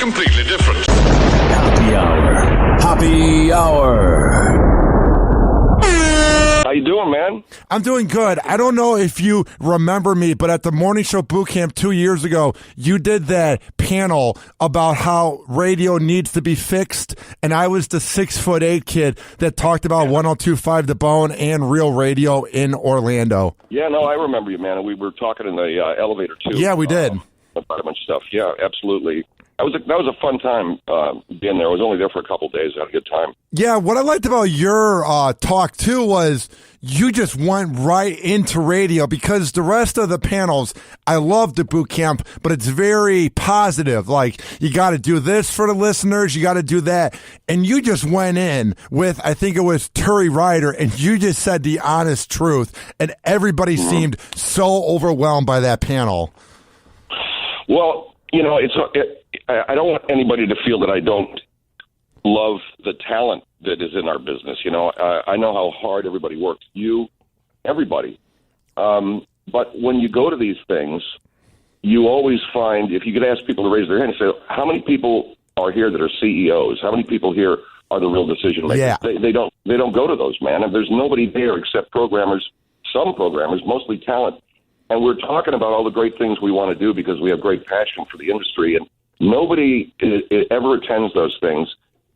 completely different. Happy Hour. Happy Hour. How you doing, man? I'm doing good. I don't know if you remember me, but at the Morning Show Boot Camp 2 years ago, you did that panel about how radio needs to be fixed, and I was the 6'8" kid that talked about 102.5 The Bone and Real Radio in Orlando. Yeah, no, I remember you, man. We were talking in the elevator, too. Yeah, we did. About a bunch of stuff. Yeah, absolutely. That was a fun time being there. I was only there for a couple of days. I had a good time. Yeah, what I liked about your talk, too, was you just went right into radio because the rest of the panels, I love the boot camp, but it's very positive. Like, you got to do this for the listeners, you got to do that. And you just went in with, I think it was Terry Ryder, and you just said the honest truth. And everybody seemed so overwhelmed by that panel. Well, you know, I don't want anybody to feel that I don't love the talent that is in our business. You know, I know how hard everybody works. Everybody. But when you go to these things, you always find, if you could ask people to raise their hand and say, how many people are here that are CEOs? How many people here are the real decision makers? Yeah. They don't go to those, man. And there's nobody there except programmers, some programmers, mostly talent. And we're talking about all the great things we want to do because we have great passion for the industry. And nobody ever attends those things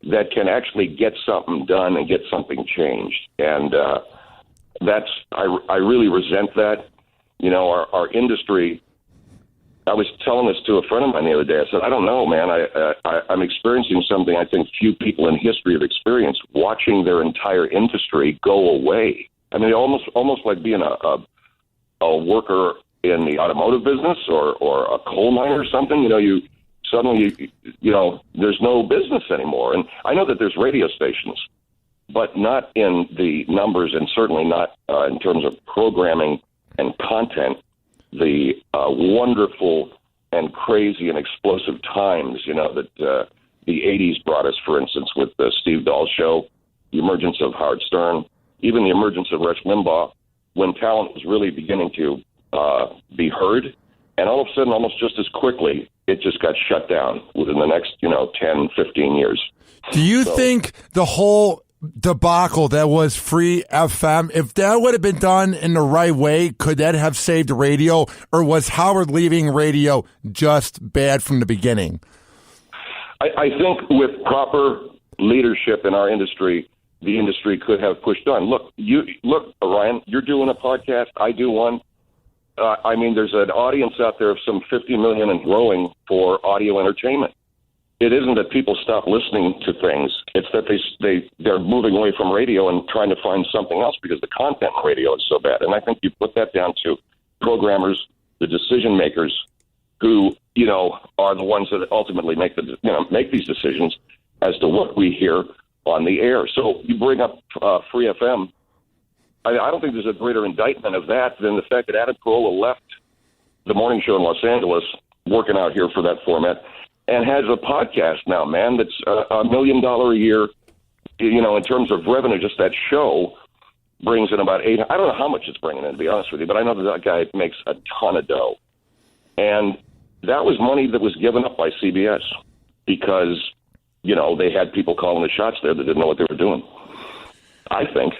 that can actually get something done and get something changed. And I really resent that. You know, our industry, I was telling this to a friend of mine the other day. I said, I don't know, man. I'm experiencing something I think few people in history have experienced, watching their entire industry go away. I mean, almost like being a worker in the automotive business or a coal miner or something. You know, you suddenly, you know, there's no business anymore. And I know that there's radio stations, but not in the numbers and certainly not in terms of programming and content, the wonderful and crazy and explosive times, you know, that the 80s brought us, for instance, with the Steve Dahl Show, the emergence of Howard Stern, even the emergence of Rush Limbaugh, when talent was really beginning to be heard. And all of a sudden, almost just as quickly, it just got shut down within the next, 10, 15 years. Do you think the whole debacle that was Free FM, if that would have been done in the right way, could that have saved radio? Or was Howard leaving radio just bad from the beginning? I think with proper leadership in our industry, the industry could have pushed on. Look, Ryan, you're doing a podcast. I do one. I mean, there's an audience out there of some 50 million and growing for audio entertainment. It isn't that people stop listening to things. It's that they're moving away from radio and trying to find something else because the content in radio is so bad. And I think you put that down to programmers, the decision makers, who are the ones that ultimately make these decisions as to what we hear on the air. So you bring up Free FM. I don't think there's a greater indictment of that than the fact that Adam Carolla left the morning show in Los Angeles, working out here for that format, and has a podcast now, man, that's $1 million a year, in terms of revenue. Just that show brings in about $8. I don't know how much it's bringing in, to be honest with you, but I know that guy makes a ton of dough. And that was money that was given up by CBS because, they had people calling the shots there that didn't know what they were doing, I think.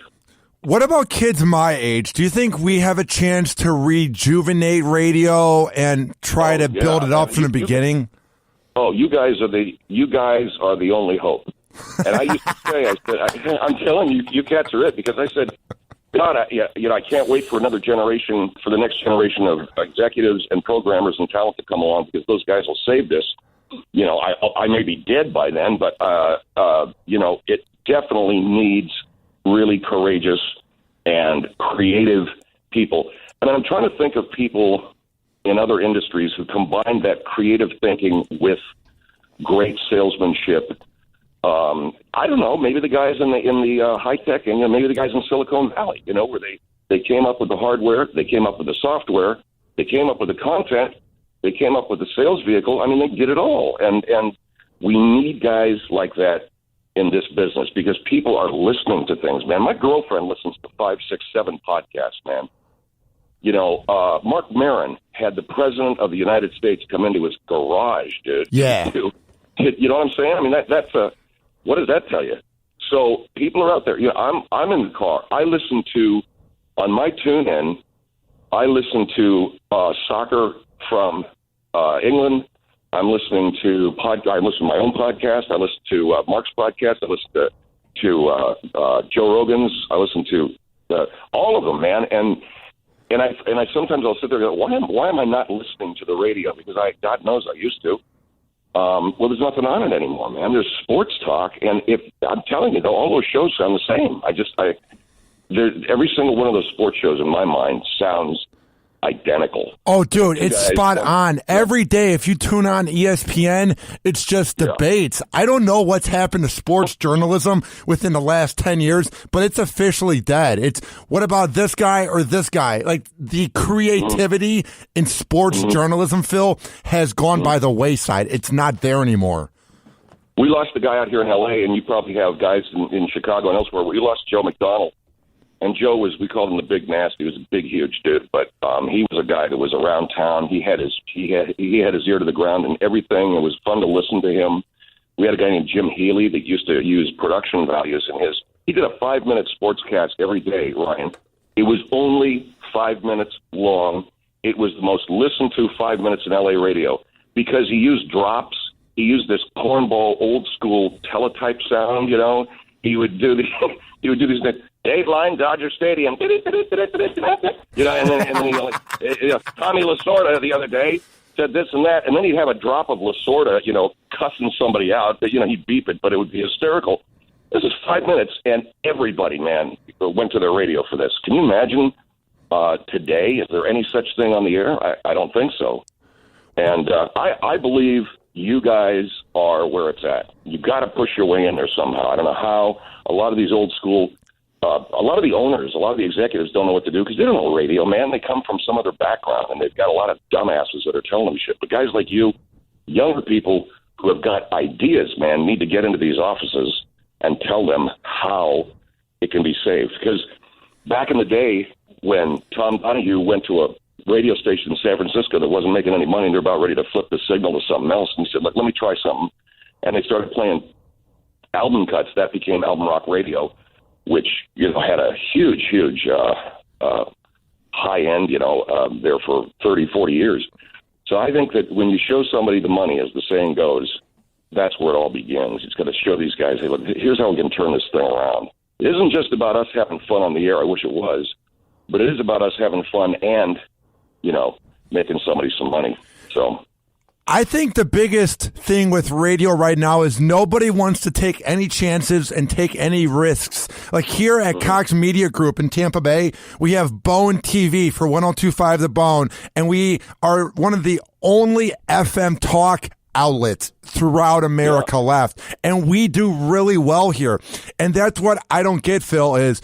What about kids my age? Do you think we have a chance to rejuvenate radio and try to build it up from the beginning? You guys are the only hope. And I used to say, I'm telling you, you cats are it, because I said, God, I can't wait for another generation, for the next generation of executives and programmers and talent to come along, because those guys will save this. I may be dead by then, but it definitely needs really courageous and creative people. And I'm trying to think of people in other industries who combine that creative thinking with great salesmanship. I don't know, maybe the guys in the high tech, and maybe the guys in Silicon Valley, where they came up with the hardware, they came up with the software, they came up with the content, they came up with the sales vehicle. I mean, they did it all. And we need guys like that in this business, because people are listening to things, man. My girlfriend listens to 5, 6, 7 podcasts, man. Mark Maron had the president of the United States come into his garage, dude. Yeah. You know what I'm saying? I mean, that's what does that tell you? So people are out there. You know, I'm in the car. I listen to, on my tune-in, I listen to soccer from England. I'm listening to I listen to my own podcast. I listen to Mark's podcast. I listen to Joe Rogan's. I listen to all of them, man. And I sometimes I'll sit there and go, why am I not listening to the radio? Because God knows I used to. Well, there's nothing on it anymore, man. There's sports talk, and if I'm telling you, though, all those shows sound the same. Every single one of those sports shows in my mind sounds identical. Oh, dude, it's spot on. Every day, if you tune on ESPN, it's just debates. I don't know what's happened to sports journalism within the last 10 years, but it's officially dead. It's what about this guy or this guy? Like, the creativity in sports journalism, Phil, has gone by the wayside. It's not there anymore. We lost a guy out here in L.A., and you probably have guys in Chicago and elsewhere. We lost Joe McDonald. And Joe we called him the Big Nasty. He was a big, huge dude, but he was a guy that was around town. He had his ear to the ground and everything. It was fun to listen to him. We had a guy named Jim Healy that used to use production values in his. He did a 5-minute sportscast every day, Ryan. It was only 5 minutes long. It was the most listened to 5 minutes in LA radio because he used drops. He used this cornball, old school teletype sound. You know, he would do these Dateline, Dodger Stadium, you know, and then Tommy Lasorda the other day said this and that, and then he'd have a drop of Lasorda, you know, cussing somebody out. You know, he'd beep it, but it would be hysterical. This is 5 minutes, and everybody, man, went to their radio for this. Can you imagine today? Is there any such thing on the air? I don't think so. And I believe you guys are where it's at. You've got to push your way in there somehow. I don't know how. A lot of these old school, a lot of the owners, a lot of the executives don't know what to do because they don't know radio, man. They come from some other background, and they've got a lot of dumbasses that are telling them shit. But guys like you, younger people who have got ideas, man, need to get into these offices and tell them how it can be saved. Because back in the day when Tom Donahue went to a radio station in San Francisco that wasn't making any money, and they're about ready to flip the signal to something else, and he said, let me try something. And they started playing album cuts. That became Album Rock Radio, which, you know, had a huge high end, you know, there for 30, 40 years. So I think that when you show somebody the money, as the saying goes, that's where it all begins. It's got to show these guys, hey, look, here's how we can turn this thing around. It isn't just about us having fun on the air. I wish it was. But it is about us having fun and, you know, making somebody some money. So I think the biggest thing with radio right now is nobody wants to take any chances and take any risks. Like here at Cox Media Group in Tampa Bay, we have Bone TV for 102.5 The Bone, and we are one of the only FM talk outlets throughout America left. And we do really well here. And that's what I don't get, Phil, is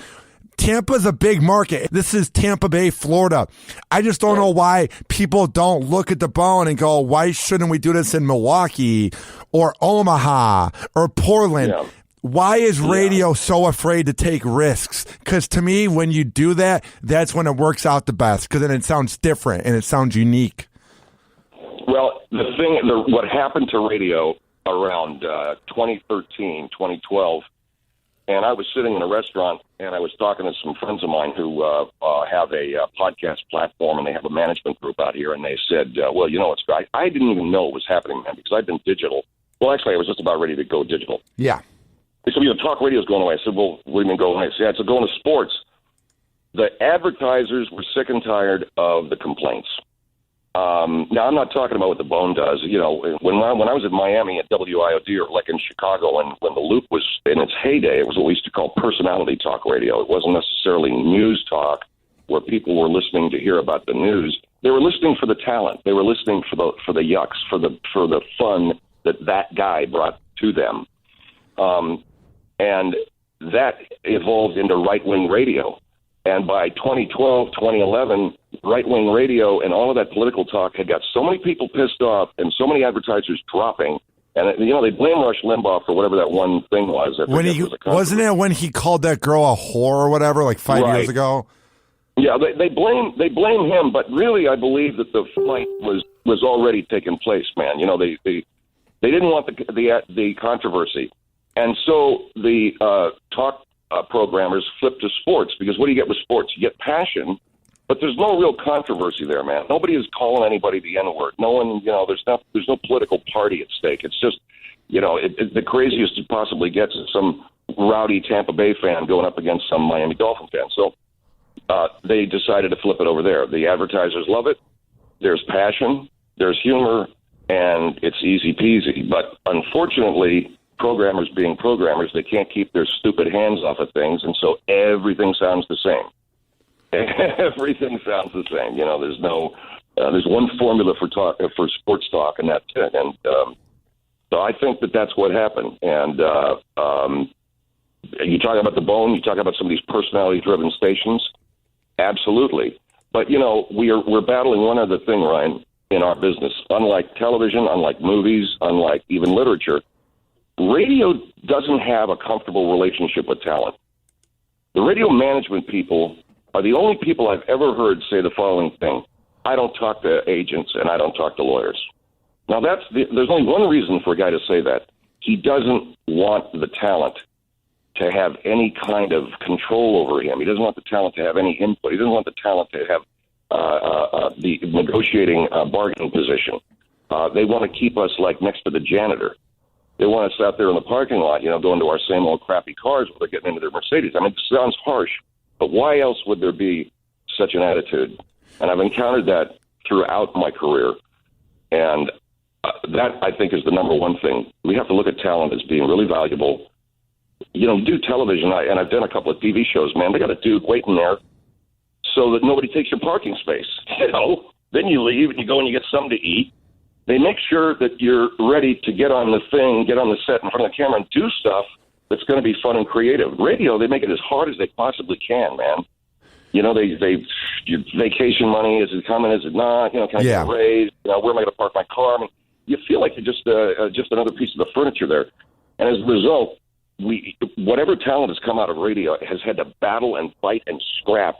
Tampa's a big market. This is Tampa Bay, Florida. I just don't know why people don't look at the Bone and go, why shouldn't we do this in Milwaukee or Omaha or Portland? Yeah. Why is radio so afraid to take risks? Because to me, when you do that, that's when it works out the best, because then it sounds different and it sounds unique. Well, what happened to radio around 2013, 2012, and I was sitting in a restaurant, and I was talking to some friends of mine who have a podcast platform, and they have a management group out here, and they said, well, you know, it's great. I didn't even know it was happening, man, because I've been digital. Well, actually, I was just about ready to go digital. Yeah. They said, you know, talk radio's going away. I said, well, what do you mean going away? I said, yeah, it's going to sports. The advertisers were sick and tired of the complaints. Now, I'm not talking about what the Bone does. You know, when I was at Miami at WIOD, or like in Chicago, and when the Loop was in its heyday, it was what we used to call personality talk radio. It wasn't necessarily news talk where people were listening to hear about the news. They were listening for the talent. They were listening for the yucks, for the fun that guy brought to them. And that evolved into right-wing radio. And by 2012, 2011, right-wing radio and all of that political talk had got so many people pissed off and so many advertisers dropping. And, you know, they blame Rush Limbaugh for whatever that one thing was. Wasn't it when he called that girl a whore or whatever, like 5 years ago? Yeah, they blame him, but really I believe that the fight was already taking place, man. You know, They didn't want the controversy. And so the talk programmers flipped to sports, because what do you get with sports? You get passion, but there's no real controversy there, man. Nobody is calling anybody the N-word. No one, there's no political party at stake. It's just, the craziest it possibly gets is some rowdy Tampa Bay fan going up against some Miami Dolphin fan. So they decided to flip it over there. The advertisers love it. There's passion, there's humor, and it's easy peasy. But unfortunately, programmers being programmers, they can't keep their stupid hands off of things, and so everything sounds the same. Everything sounds the same. There's one formula for sports talk, and that's it. And so I think that's what happened. And you talk about the Bone, you talk about some of these personality-driven stations, absolutely. But we're battling one other thing, Ryan, in our business. Unlike television, unlike movies, unlike even literature, radio doesn't have a comfortable relationship with talent. The radio management people are the only people I've ever heard say the following thing: I don't talk to agents and I don't talk to lawyers. Now, there's only one reason for a guy to say that. He doesn't want the talent to have any kind of control over him. He doesn't want the talent to have any input. He doesn't want the talent to have the negotiating bargaining position. They want to keep us like next to the janitor. They want us out there in the parking lot, going to our same old crappy cars while they're getting into their Mercedes. I mean, it sounds harsh, but why else would there be such an attitude? And I've encountered that throughout my career. And that, I think, is the number one thing. We have to look at talent as being really valuable. Do television, and I've done a couple of TV shows, man. They got a dude waiting there so that nobody takes your parking space. Then you leave and you go and you get something to eat. They make sure that you're ready to get on the thing, get on the set in front of the camera and do stuff that's going to be fun and creative. Radio, they make it as hard as they possibly can, man. Your vacation money, is it coming, is it not? Can I get a raise? Where am I going to park my car? I mean, you feel like you're just another piece of the furniture there. And as a result, whatever talent has come out of radio has had to battle and fight and scrap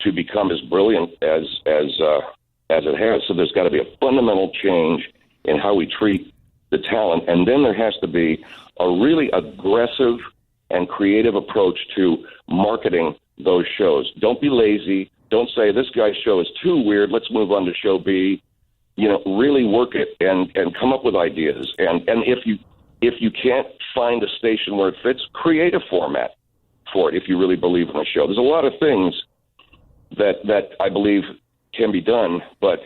to become as brilliant as it has. So there's got to be a fundamental change in how we treat the talent. And then there has to be a really aggressive and creative approach to marketing those shows. Don't be lazy. Don't say, this guy's show is too weird, let's move on to show B. Really work it and come up with ideas. And if you can't find a station where it fits, create a format for it if you really believe in the show. There's a lot of things that I believe can be done, but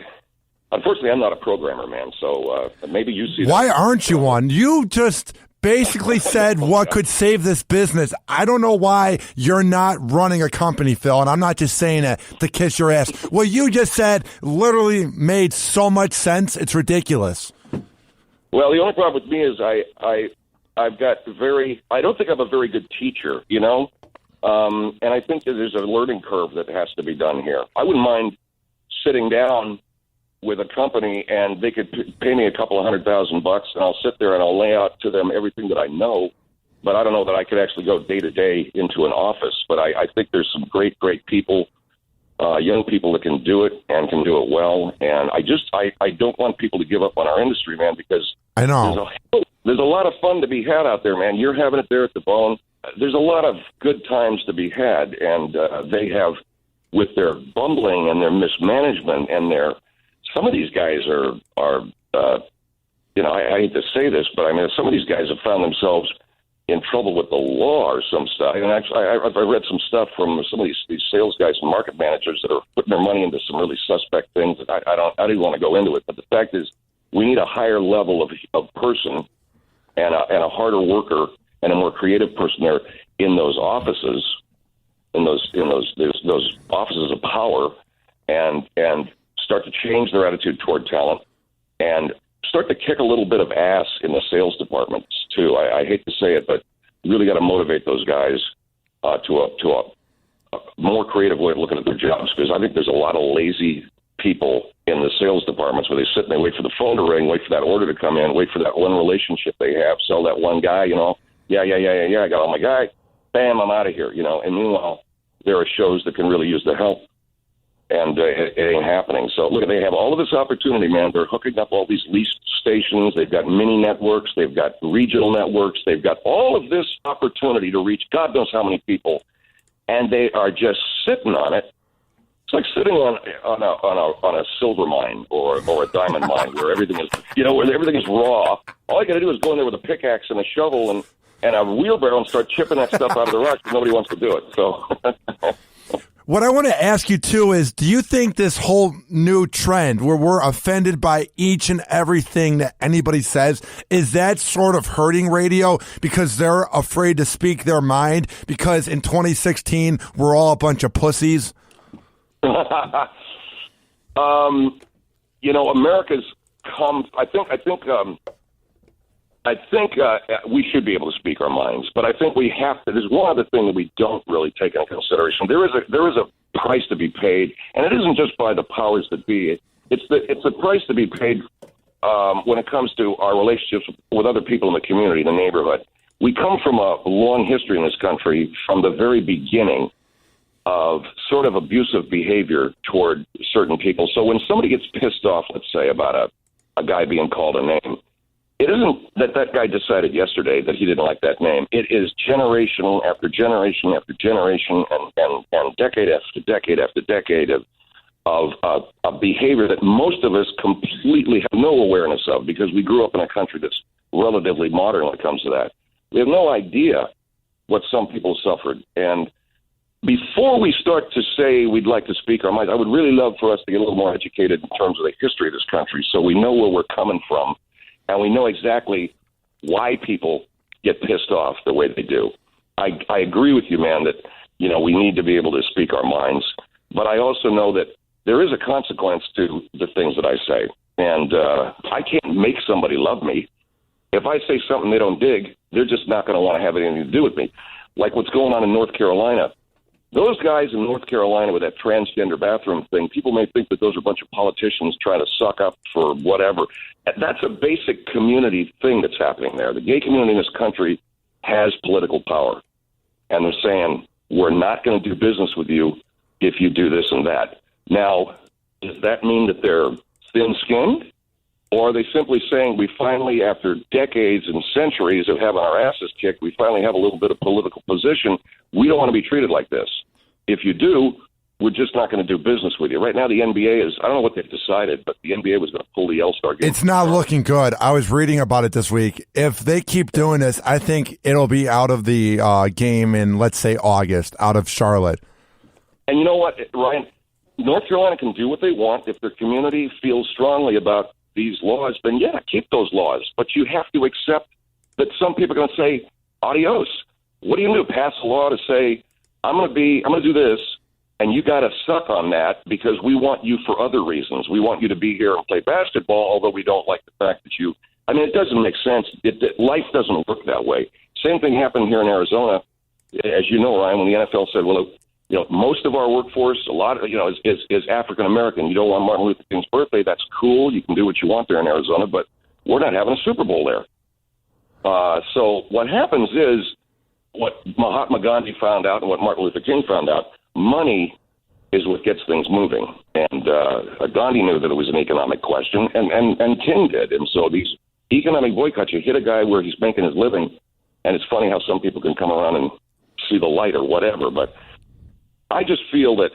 unfortunately I'm not a programmer, man, so maybe you see that. Why aren't you one? You just basically said what could save this business. I don't know why you're not running a company, Phil, and I'm not just saying it to kiss your ass. What you just said literally made so much sense, it's ridiculous. Well, the only problem with me is I don't think I'm a very good teacher, and I think that there's a learning curve that has to be done here. I wouldn't mind sitting down with a company and they could pay me a couple of $100,000 and I'll sit there and I'll lay out to them everything that I know, but I don't know that I could actually go day to day into an office. But I think there's some great people, young people that can do it and can do it well. And I don't want people to give up on our industry, man, because I know there's a lot of fun to be had out there, man. You're having it there at the Bone. There's a lot of good times to be had, and they have, with their bumbling and their mismanagement and some of these guys are I hate to say this, but I mean, some of these guys have found themselves in trouble with the law or some stuff. And actually, I've read some stuff from some of these sales guys and market managers that are putting their money into some really suspect things. That I don't want to go into it, but the fact is, we need a higher level of person and a harder worker and a more creative person there in those offices, in those offices of power, and start to change their attitude toward talent and start to kick a little bit of ass in the sales departments too. I hate to say it, but you really got to motivate those guys to a more creative way of looking at their jobs, because I think there's a lot of lazy people in the sales departments where they sit and they wait for the phone to ring, wait for that order to come in, wait for that one relationship they have, sell that one guy, yeah, I got all my guy, bam, I'm out of here, and meanwhile, there are shows that can really use the help. and it ain't happening. So look, they have all of this opportunity, man. They're hooking up all these leased stations. They've got mini networks. They've got regional networks. They've got all of this opportunity to reach God knows how many people, and they are just sitting on it. It's like sitting on a silver mine or a diamond mine where everything is, where everything is raw. All you got to do is go in there with a pickaxe and a shovel and a wheelbarrow and start chipping that stuff out of the rocks, but nobody wants to do it. So. What I want to ask you, too, is do you think this whole new trend where we're offended by each and everything that anybody says, is that sort of hurting radio because they're afraid to speak their mind because in 2016 we're all a bunch of pussies? America's come. I think we should be able to speak our minds, but I think we have to. There's one other thing that we don't really take into consideration. There is a price to be paid, and it isn't just by the powers that be. It's the price to be paid when it comes to our relationships with other people in the community, the neighborhood. We come from a long history in this country from the very beginning of sort of abusive behavior toward certain people. So when somebody gets pissed off, let's say, about a guy being called a name, it isn't that guy decided yesterday that he didn't like that name. It is generation after generation after generation and decade after decade after decade of behavior that most of us completely have no awareness of because we grew up in a country that's relatively modern when it comes to that. We have no idea what some people suffered. And before we start to say we'd like to speak our minds, I would really love for us to get a little more educated in terms of the history of this country so we know where we're coming from. And we know exactly why people get pissed off the way they do. I agree with you, man, that, we need to be able to speak our minds. But I also know that there is a consequence to the things that I say. And I can't make somebody love me. If I say something they don't dig, they're just not going to want to have anything to do with me. Like what's going on in North Carolina. Those guys in North Carolina with that transgender bathroom thing, people may think that those are a bunch of politicians trying to suck up for whatever. That's a basic community thing that's happening there. The gay community in this country has political power. And they're saying, we're not going to do business with you if you do this and that. Now, does that mean that they're thin-skinned? Or are they simply saying we finally, after decades and centuries of having our asses kicked, we finally have a little bit of political position? We don't want to be treated like this. If you do, we're just not going to do business with you. Right now, the NBA is, I don't know what they've decided, but the NBA was going to pull the All-Star game. It's not looking good. I was reading about it this week. If they keep doing this, I think it'll be out of the game in, let's say, August, out of Charlotte. And you know what, Ryan? North Carolina can do what they want. If their community feels strongly about these laws, then yeah, keep those laws. But you have to accept that some people are going to say, adios. What do you do? Pass a law to say, I'm going to do this, and you got to suck on that because we want you for other reasons. We want you to be here and play basketball, although we don't like the fact that you. I mean, it doesn't make sense. Life doesn't work that way. Same thing happened here in Arizona, as you know, Ryan, when the NFL said, well, most of our workforce, a lot of, is African American. You don't want Martin Luther King's birthday. That's cool. You can do what you want there in Arizona, but we're not having a Super Bowl there. So what happens is what Mahatma Gandhi found out and what Martin Luther King found out, money is what gets things moving. And Gandhi knew that it was an economic question, and King did. And so these economic boycotts, you hit a guy where he's making his living, and it's funny how some people can come around and see the light or whatever, but I just feel that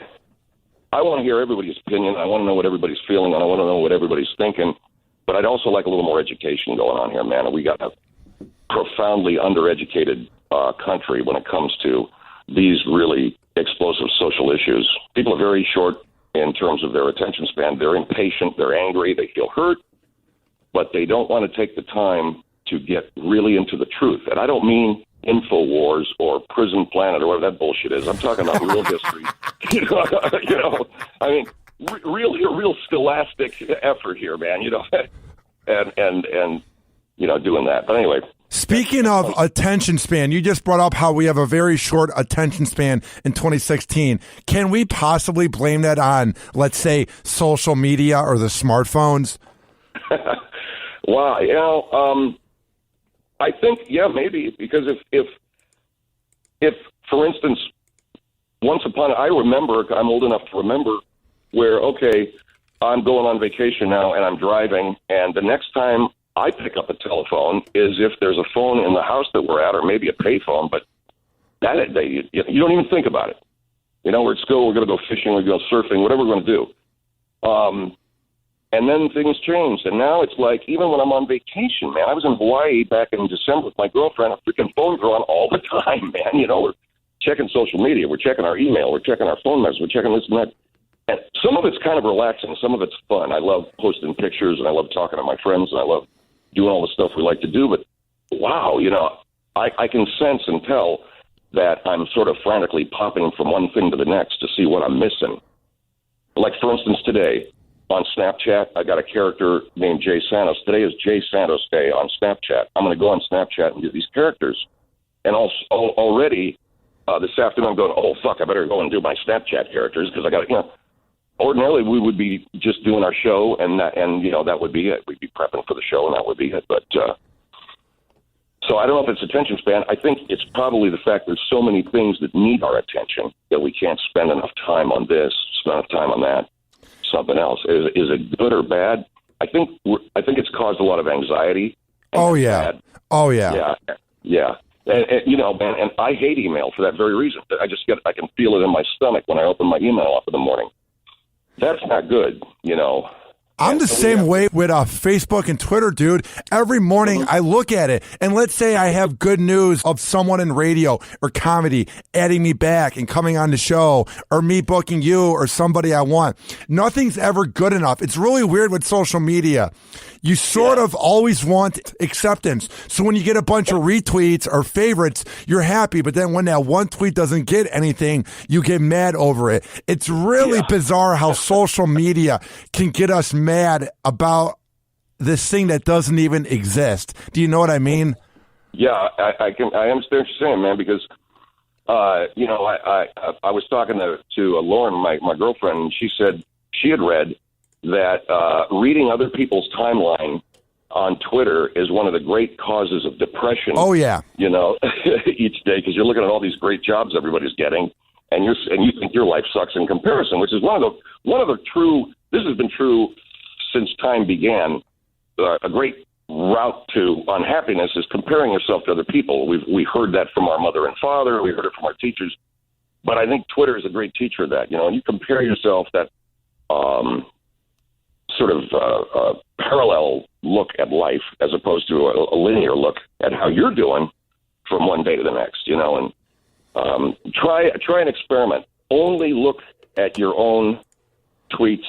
I want to hear everybody's opinion. I want to know what everybody's feeling, and I want to know what everybody's thinking. But I'd also like a little more education going on here, man. We got a profoundly undereducated country when it comes to these really explosive social issues. People are very short in terms of their attention span. They're impatient. They're angry. They feel hurt. But they don't want to take the time to get really into the truth. And I don't mean InfoWars or Prison Planet or whatever that bullshit is. I'm talking about real history. I mean, real scholastic effort here, man. And doing that. But anyway. Speaking of attention span, you just brought up how we have a very short attention span in 2016. Can we possibly blame that on, let's say, social media or the smartphones? Wow, I think, yeah, maybe, because if for instance, I'm old enough to remember where, okay, I'm going on vacation now and I'm driving, and the next time I pick up a telephone is if there's a phone in the house that we're at, or maybe a payphone, but that day, you don't even think about it. You know, we're at school, we're going to go fishing, we're going to go surfing, whatever we're going to do. And then things changed, and now it's like, even when I'm on vacation, man, I was in Hawaii back in December with my girlfriend, our freaking phones are on all the time, man. You know, we're checking social media, we're checking our email, we're checking our phone messages, we're checking this and that. And some of it's kind of relaxing, some of it's fun. I love posting pictures, and I love talking to my friends, and I love doing all the stuff we like to do. But, wow, you know, I can sense and tell that I'm sort of frantically popping from one thing to the next to see what I'm missing. Like, for instance, today on Snapchat, I got a character named Jay Santos. Today is Jay Santos Day on Snapchat. I'm going to go on Snapchat and do these characters. And already this afternoon I'm going, oh, fuck, I better go and do my Snapchat characters because I got to, you know, ordinarily we would be just doing our show and you know, that would be it. We'd be prepping for the show and that would be it. But so I don't know if it's attention span. I think it's probably the fact there's so many things that need our attention that we can't spend enough time on this, spend enough time on that, something else. Is it good or bad? I think it's caused a lot of anxiety. Oh yeah. Bad. Oh yeah. Yeah. And you know, man, and I hate email for that very reason. I can feel it in my stomach when I open my email up in the morning. That's not good, you know. I'm the same way with Facebook and Twitter, dude. Every morning I look at it, and let's say I have good news of someone in radio or comedy adding me back and coming on the show, or me booking you or somebody I want. Nothing's ever good enough. It's really weird with social media. You sort of always want acceptance. So when you get a bunch of retweets or favorites, you're happy. But then when that one tweet doesn't get anything, you get mad over it. It's really bizarre how social media can get us mad about this thing that doesn't even exist. Do you know what I mean? Yeah, I understand what you're saying, man, because you know, I was talking to Lauren, my girlfriend, and she said she had read that reading other people's timeline on Twitter is one of the great causes of depression. Oh yeah, you know, each day, because you're looking at all these great jobs everybody's getting, and you think your life sucks in comparison, which is one of the true. This has been true since time began. A great route to unhappiness is comparing yourself to other people. We heard that from our mother and father. We heard it from our teachers. But I think Twitter is a great teacher of that. You know, when you compare yourself, that sort of parallel look at life as opposed to a linear look at how you're doing from one day to the next, you know, and try an experiment. Only look at your own tweets.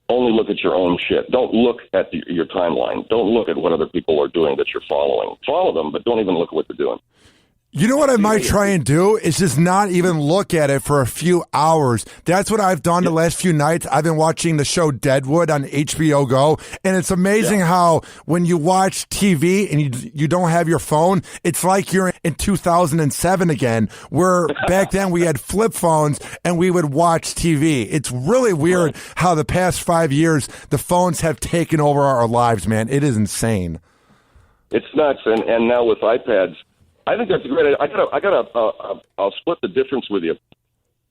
Only look at your own shit. Don't look at your timeline. Don't look at what other people are doing that you're following. Follow them, but don't even look at what they're doing. You know what I might try and do is just not even look at it for a few hours. That's what I've done the last few nights. I've been watching the show Deadwood on HBO Go, and it's amazing how when you watch TV and you don't have your phone, it's like you're in 2007 again, where back then we had flip phones and we would watch TV. It's really weird how the past 5 years the phones have taken over our lives, man. It is insane. It's nuts, and now with iPads, I think that's a great idea. I'll split the difference with you.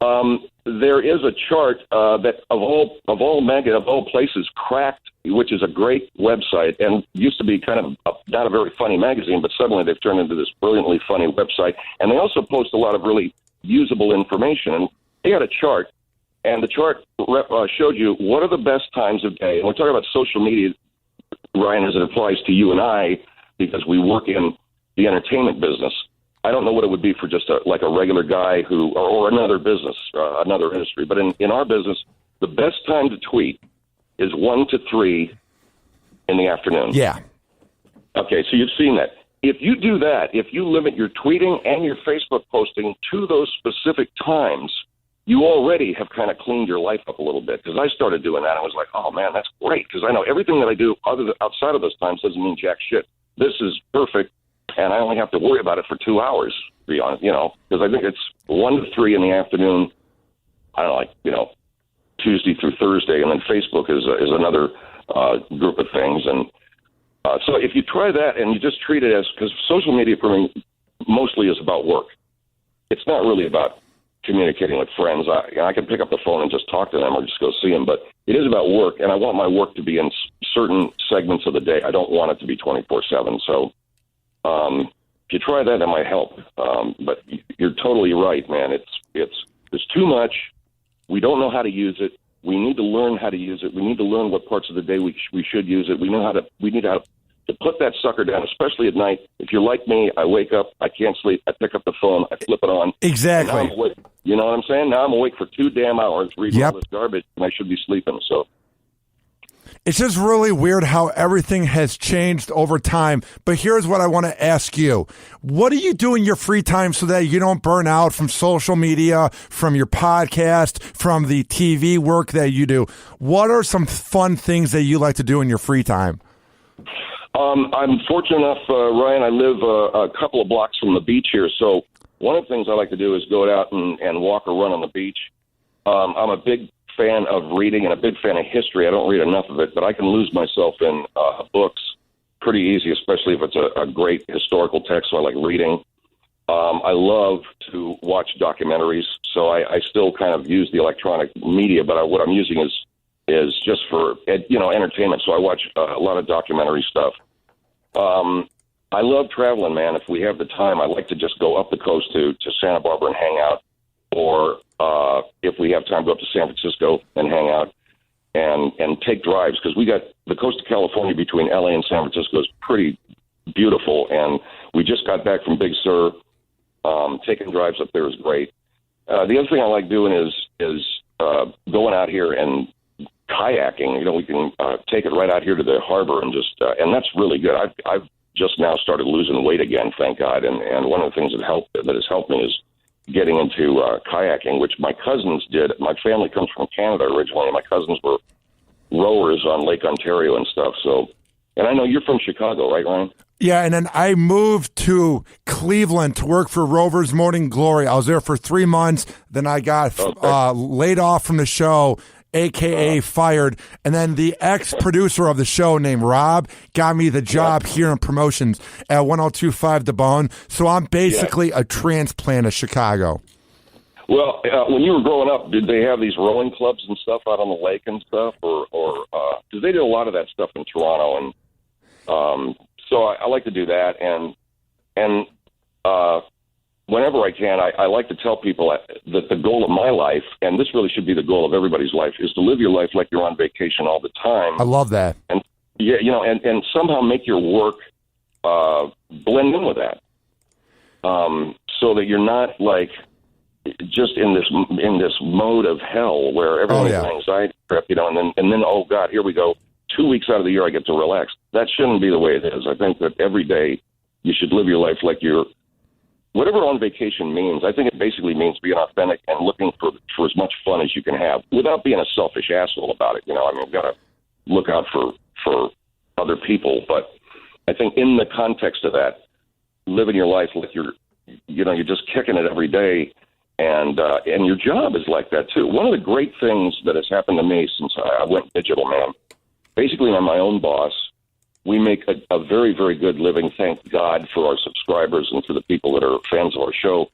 There is a chart that of all places, Cracked, which is a great website and used to be kind of not a very funny magazine, but suddenly they've turned into this brilliantly funny website. And they also post a lot of really usable information. And they had a chart, and the chart showed you what are the best times of day. And we're talking about social media, Ryan, as it applies to you and I, because we work in the entertainment business. I don't know what it would be for just a regular guy or another business, another industry. But in our business, the best time to tweet is 1 to 3 in the afternoon. Yeah. Okay, so you've seen that. If you do that, if you limit your tweeting and your Facebook posting to those specific times, you already have kind of cleaned your life up a little bit. Because I started doing that, and I was like, oh, man, that's great. Because I know everything that I do outside of those times doesn't mean jack shit. This is perfect. And I only have to worry about it for 2 hours, to be honest, you know, because I think it's 1 to 3 in the afternoon. I don't know, Tuesday through Thursday, and then Facebook is another group of things. And so if you try that and you just treat it as, because social media for me mostly is about work. It's not really about communicating with friends. I can pick up the phone and just talk to them or just go see them, but it is about work, and I want my work to be in certain segments of the day. I don't want it to be 24/7. So if you try that might help. But you're totally right, man. It's too much. We don't know how to use it. We need to learn how to use it. We need to learn what parts of the day we should use it. We need how to put that sucker down, especially at night. If you're like me, I wake up, I can't sleep, I pick up the phone, I flip it on. Exactly. You know what I'm saying? Now I'm awake for 2 damn hours reading all this garbage, and I should be sleeping. So it's just really weird how everything has changed over time. But here's what I want to ask you. What do you do in your free time so that you don't burn out from social media, from your podcast, from the TV work that you do? What are some fun things that you like to do in your free time? I'm fortunate enough, Ryan, I live a couple of blocks from the beach here. So one of the things I like to do is go out and walk or run on the beach. I'm a big fan of reading and a big fan of history. I don't read enough of it, but I can lose myself in books pretty easy, especially if it's a great historical text. So I like reading. I love to watch documentaries. So I still kind of use the electronic media, but what I'm using is just for entertainment. So I watch a lot of documentary stuff. I love traveling, man. If we have the time, I like to just go up the coast to Santa Barbara and hang out, or if we have time, go up to San Francisco and hang out and take drives, because we got the coast of California between LA and San Francisco is pretty beautiful, and we just got back from Big Sur. Taking drives up there is great. The other thing I like doing is going out here and kayaking. We can take it right out here to the harbor and just and that's really good. I've just now started losing weight again, thank God. And one of the things that has helped me is getting into kayaking, which my cousins did. My family comes from Canada originally, and my cousins were rowers on Lake Ontario and stuff. So, and I know you're from Chicago, right, Ryan? Yeah, and then I moved to Cleveland to work for Rovers Morning Glory. I was there for 3 months. Then I got laid off from the show, a.k.a. fired. And then the ex-producer of the show named Rob got me the job here in promotions at 102.5 The Bone. So I'm basically a transplant of Chicago. Well, when you were growing up, did they have these rowing clubs and stuff out on the lake and stuff? Or because they did a lot of that stuff in Toronto. And so I like to do that. And whenever I can, I like to tell people that the goal of my life, and this really should be the goal of everybody's life, is to live your life like you're on vacation all the time. I love that. And and somehow make your work blend in with that, so that you're not like just in this mode of hell where everyone's anxiety trip, and then oh God, here we go. 2 weeks out of the year I get to relax. That shouldn't be the way it is. I think that every day you should live your life like you're. Whatever on vacation means, I think it basically means being authentic and looking for as much fun as you can have without being a selfish asshole about it. We've got to look out for other people. But I think in the context of that, living your life like you're just kicking it every day, and your job is like that too. One of the great things that has happened to me since I went digital, man, basically I'm my own boss. We make a very, very good living, thank God, for our subscribers and for the people that are fans of our show.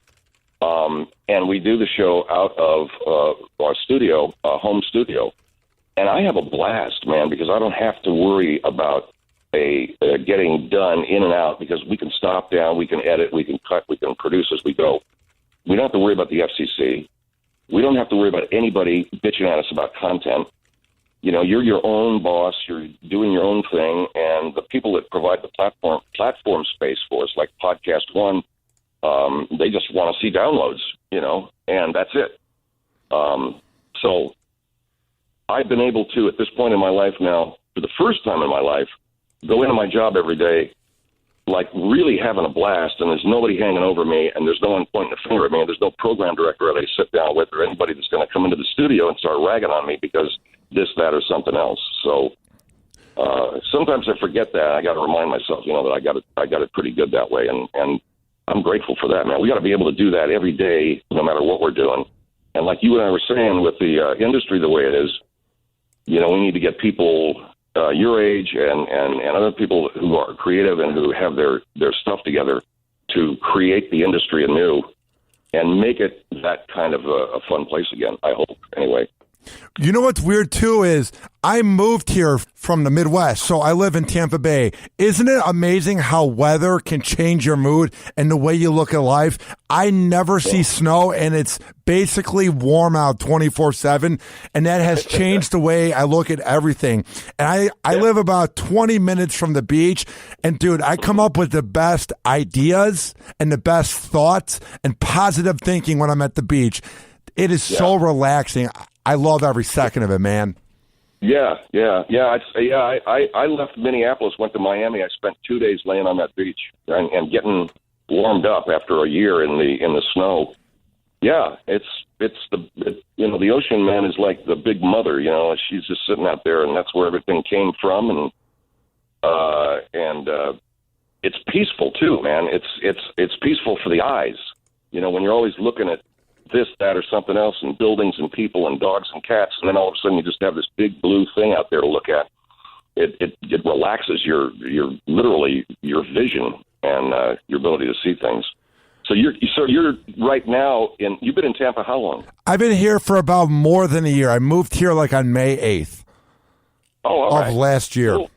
And we do the show out of our studio, home studio. And I have a blast, man, because I don't have to worry about getting done in and out, because we can stop down, we can edit, we can cut, we can produce as we go. We don't have to worry about the FCC. We don't have to worry about anybody bitching at us about content. You're your own boss, you're doing your own thing, and the people that provide the platform space for us, like Podcast One, they just want to see downloads, and that's it. So I've been able to, at this point in my life now, for the first time in my life, go into my job every day, like really having a blast, and there's nobody hanging over me, and there's no one pointing a finger at me, and there's no program director that I sit down with or anybody that's going to come into the studio and start ragging on me because this, that, or something else. So sometimes I forget that. I got to remind myself, that I got it pretty good that way, and I'm grateful for that, man. We got to be able to do that every day, no matter what we're doing. And like you and I were saying, with the industry the way it is, we need to get people your age and other people who are creative and who have their stuff together to create the industry anew. and make it that kind of a fun place again, I hope, anyway. You know what's weird, too, is I moved here from the Midwest, so I live in Tampa Bay. Isn't it amazing how weather can change your mood and the way you look at life? I never see snow, and it's basically warm out 24/7, and that has changed the way I look at everything. And I live about 20 minutes from the beach, and, dude, I come up with the best ideas and the best thoughts and positive thinking when I'm at the beach. It is so relaxing. I love every second of it, man. Yeah. I left Minneapolis, went to Miami. I spent 2 days laying on that beach and getting warmed up after a year in the snow. Yeah, it's the ocean, man, is like the big mother. She's just sitting out there, and that's where everything came from, and it's peaceful too, man. It's peaceful for the eyes. When you're always looking at this, that, or something else, and buildings and people and dogs and cats, and then all of a sudden you just have this big blue thing out there to look at. It relaxes your literally your vision and your ability to see things. So you're right now you've been in Tampa how long? I've been here for about more than a year. I moved here on May 8th of last year. Cool.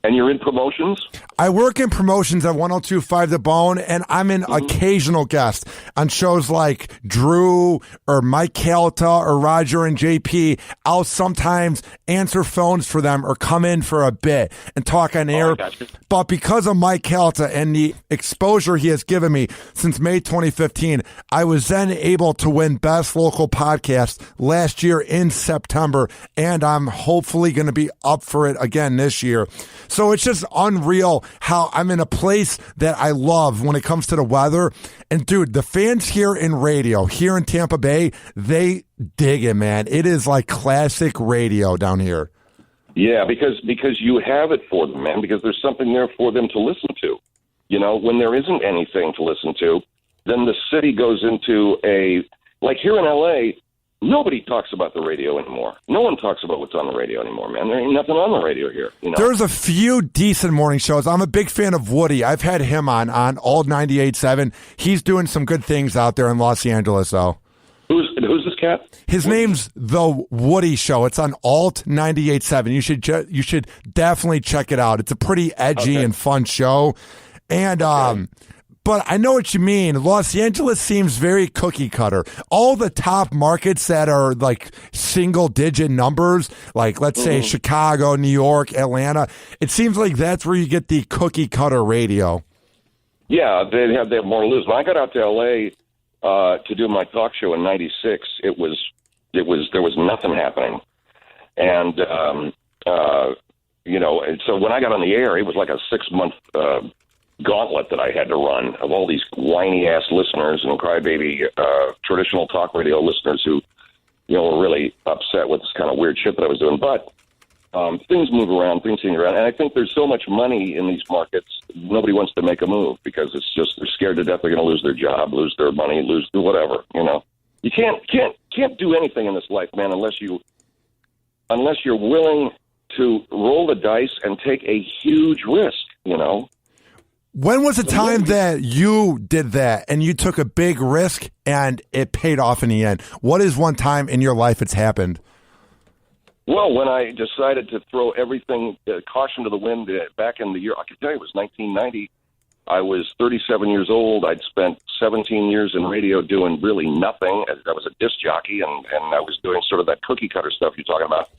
And you're in promotions? I work in promotions at 102.5 The Bone, and I'm an occasional guest on shows like Drew or Mike Calta or Roger and JP. I'll sometimes answer phones for them or come in for a bit and talk on air. But because of Mike Calta and the exposure he has given me since May 2015, I was then able to win Best Local Podcast last year in September, and I'm hopefully going to be up for it again this year. So it's just unreal how I'm in a place that I love when it comes to the weather. And, dude, the fans here in radio, here in Tampa Bay, they dig it, man. It is like classic radio down here. Yeah, because you have it for them, man, because there's something there for them to listen to. When there isn't anything to listen to, then the city goes into like here in L.A., nobody talks about the radio anymore. No one talks about what's on the radio anymore, man. There ain't nothing on the radio here. There's a few decent morning shows. I'm a big fan of Woody. I've had him on Alt 98.7. He's doing some good things out there in Los Angeles, though. Who's this cat? His name's The Woody Show. It's on Alt 98.7. You should definitely check it out. It's a pretty edgy and fun show. And but I know what you mean. Los Angeles seems very cookie cutter. All the top markets that are like single digit numbers, like let's say Chicago, New York, Atlanta, it seems like that's where you get the cookie cutter radio. Yeah, they have more to lose. When I got out to L.A. To do my talk show in '96, there was nothing happening, and and so when I got on the air, it was like a 6-month gauntlet that I had to run of all these whiny ass listeners and crybaby traditional talk radio listeners who were really upset with this kind of weird shit that I was doing. But things move around, and I think there's so much money in these markets, nobody wants to make a move because it's just they're scared to death they're going to lose their job, lose their money, lose whatever. You can't do anything in this life, man, unless you're willing to roll the dice and take a huge risk. When was the time that you did that and you took a big risk and it paid off in the end? What is one time in your life it's happened? Well, when I decided to throw everything, caution to the wind, back in the year, I can tell you it was 1990. I was 37 years old. I'd spent 17 years in radio doing really nothing. I was a disc jockey, and I was doing sort of that cookie cutter stuff you're talking about.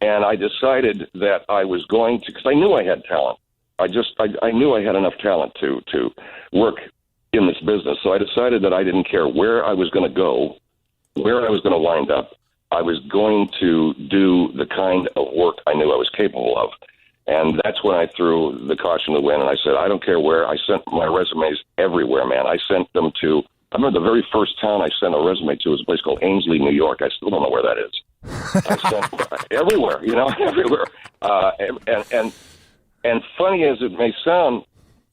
And I decided that I was going to, because I knew I had talent. I knew I had enough talent to work in this business. So I decided that I didn't care where I was going to go, where I was going to wind up. I was going to do the kind of work I knew I was capable of. And that's when I threw the caution to the wind, and I said, I don't care where. I sent my resumes everywhere, man. I sent them to, I remember the very first town I sent a resume to was a place called Ainsley, New York. I still don't know where that is. I sent everywhere, everywhere. And funny as it may sound,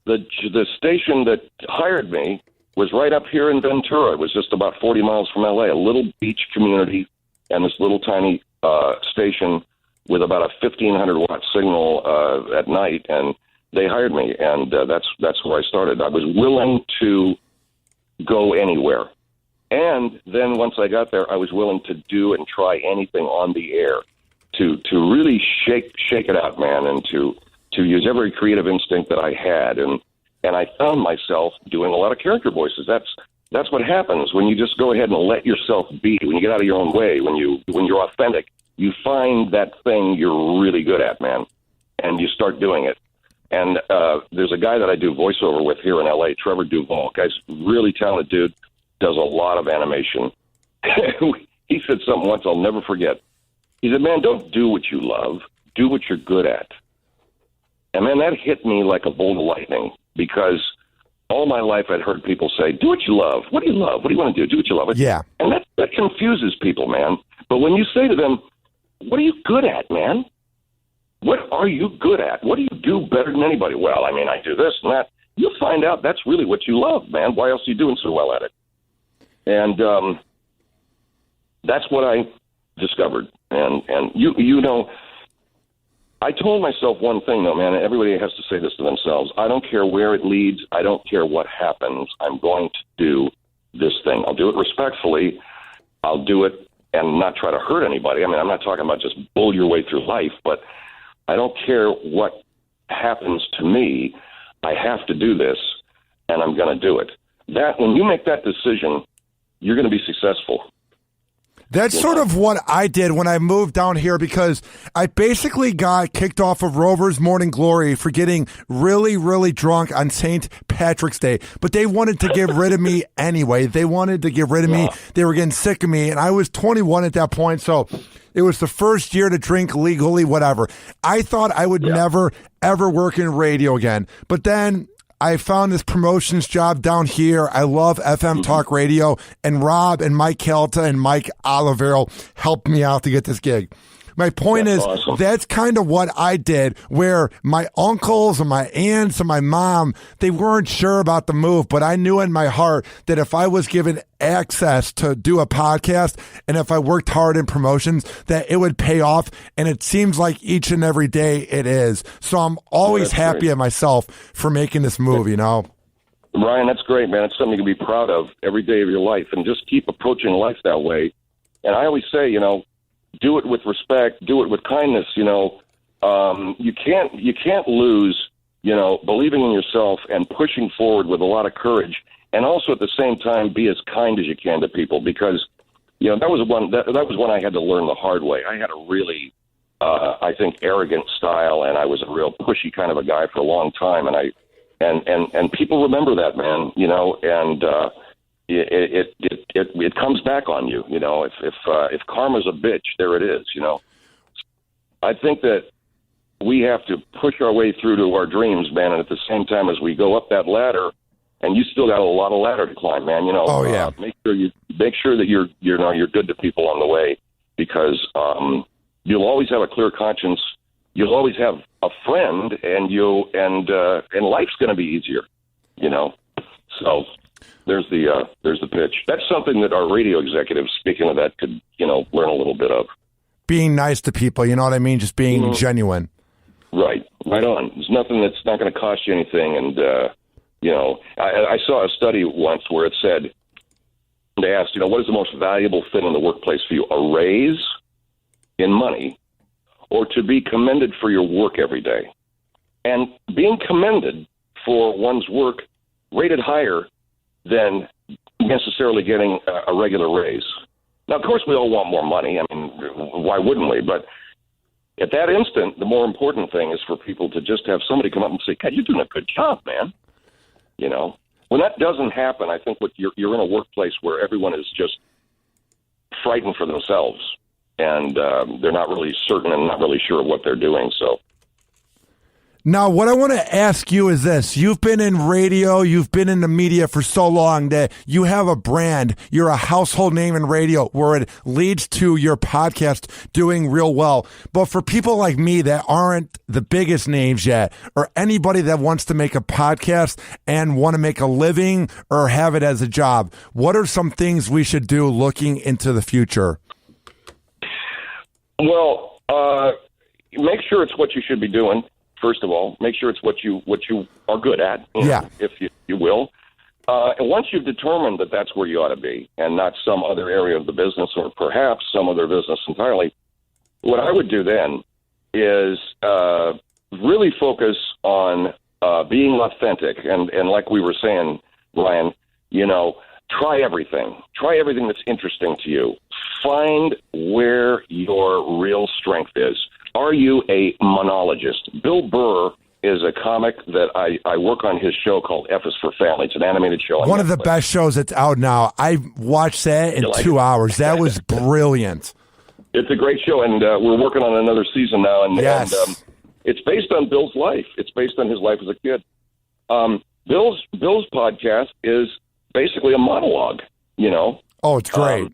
the station that hired me was right up here in Ventura. It was just about 40 miles from L.A., a little beach community, and this little tiny station with about a 1,500-watt signal at night, and they hired me, and that's where I started. I was willing to go anywhere. And then once I got there, I was willing to do and try anything on the air to really shake it out, man, and to use every creative instinct that I had. And I found myself doing a lot of character voices. That's what happens when you just go ahead and let yourself be, when you get out of your own way, when you're authentic, you find that thing you're really good at, man, and you start doing it. And there's a guy that I do voiceover with here in L.A., Trevor Duvall. Guy's really talented dude, does a lot of animation. He said something once I'll never forget. He said, man, don't do what you love. Do what you're good at. And, man, that hit me like a bolt of lightning because all my life I'd heard people say, do what you love. What do you love? What do you want to do? Do what you love. Yeah. And that confuses people, man. But when you say to them, what are you good at, man? What are you good at? What do you do better than anybody? Well, I mean, I do this and that. You'll find out that's really what you love, man. Why else are you doing so well at it? And that's what I discovered. And you know, I told myself one thing, though, man, and everybody has to say this to themselves. I don't care where it leads. I don't care what happens. I'm going to do this thing. I'll do it respectfully. I'll do it and not try to hurt anybody. I mean, I'm not talking about just bull your way through life, but I don't care what happens to me. I have to do this, and I'm going to do it. That when you make that decision, you're going to be successful. That's sort of what I did when I moved down here because I basically got kicked off of Rover's Morning Glory for getting really, really drunk on St. Patrick's Day. But they wanted to get rid of me anyway. They wanted to get rid of me. They were getting sick of me. And I was 21 at that point. So it was the first year to drink legally, whatever. I thought I would never, ever work in radio again. But then I found this promotions job down here. I love FM talk radio, and Rob and Mike Calta and Mike Olivero helped me out to get this gig. My point is, awesome. That's kind of what I did, where my uncles and my aunts and my mom, they weren't sure about the move, but I knew in my heart that if I was given access to do a podcast and if I worked hard in promotions, that it would pay off. And it seems like each and every day it is. So I'm always happy at myself for making this move, you know? Ryan, that's great, man. It's something you can be proud of every day of your life, and just keep approaching life that way. And I always say, you know, do it with respect, do it with kindness. You know, you can't lose, you know, believing in yourself and pushing forward with a lot of courage, and also at the same time be as kind as you can to people, because, you know, that was one I had to learn the hard way. I had a really, I think, arrogant style, and I was a real pushy kind of a guy for a long time, and people remember that, man, you know, and it comes back on you, you know. If karma's a bitch, there it is, you know. I think that we have to push our way through to our dreams, man, and at the same time as we go up that ladder, and you still got a lot of ladder to climb, man. You know, make sure that you're good to people on the way, because you'll always have a clear conscience. You'll always have a friend, and life's going to be easier, you know. So there's the pitch. That's something that our radio executives, speaking of that, could, you know, learn a little bit of. Being nice to people, you know what I mean? Just being genuine. Right on. There's nothing that's not going to cost you anything. And, you know, I saw a study once where it said, they asked, you know, what is the most valuable thing in the workplace for you? A raise in money, or to be commended for your work every day? And being commended for one's work rated higher than necessarily getting a regular raise. Now, of course, we all want more money. I mean, why wouldn't we? But at that instant, the more important thing is for people to just have somebody come up and say, God, you're doing a good job, man. You know, when that doesn't happen, I think you're in a workplace where everyone is just frightened for themselves, and they're not really certain and not really sure of what they're doing. So, now, what I want to ask you is this. You've been in radio, you've been in the media for so long that you have a brand. You're a household name in radio, where it leads to your podcast doing real well. But for people like me that aren't the biggest names yet, or anybody that wants to make a podcast and want to make a living or have it as a job, what are some things we should do looking into the future? Well, make sure it's what you should be doing. First of all, make sure it's what you are good at, if you will. And once you've determined that that's where you ought to be and not some other area of the business or perhaps some other business entirely, what I would do then is really focus on being authentic. And like we were saying, Ryan, try everything. Try everything that's interesting to you. Find where your real strength is. Are you a monologist? Bill Burr is a comic that I work on his show called F is for Family. It's an animated show. One of the best shows that's out now. I watched that in 2 hours. That was brilliant. It's a great show, and we're working on another season now. And, yes. and it's based on Bill's life. It's based on his life as a kid. Bill's podcast is basically a monologue, Oh, it's great.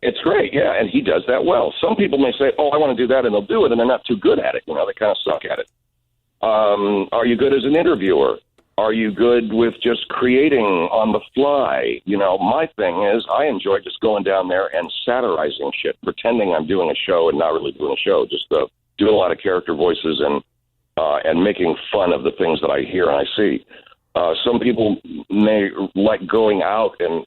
It's great, yeah, and he does that well. Some people may say, I want to do that, and they'll do it, and they're not too good at it. They kind of suck at it. Are you good as an interviewer? Are you good with just creating on the fly? My thing is I enjoy just going down there and satirizing shit, pretending I'm doing a show and not really doing a show, just doing a lot of character voices and making fun of the things that I hear and I see. Some people may like going out and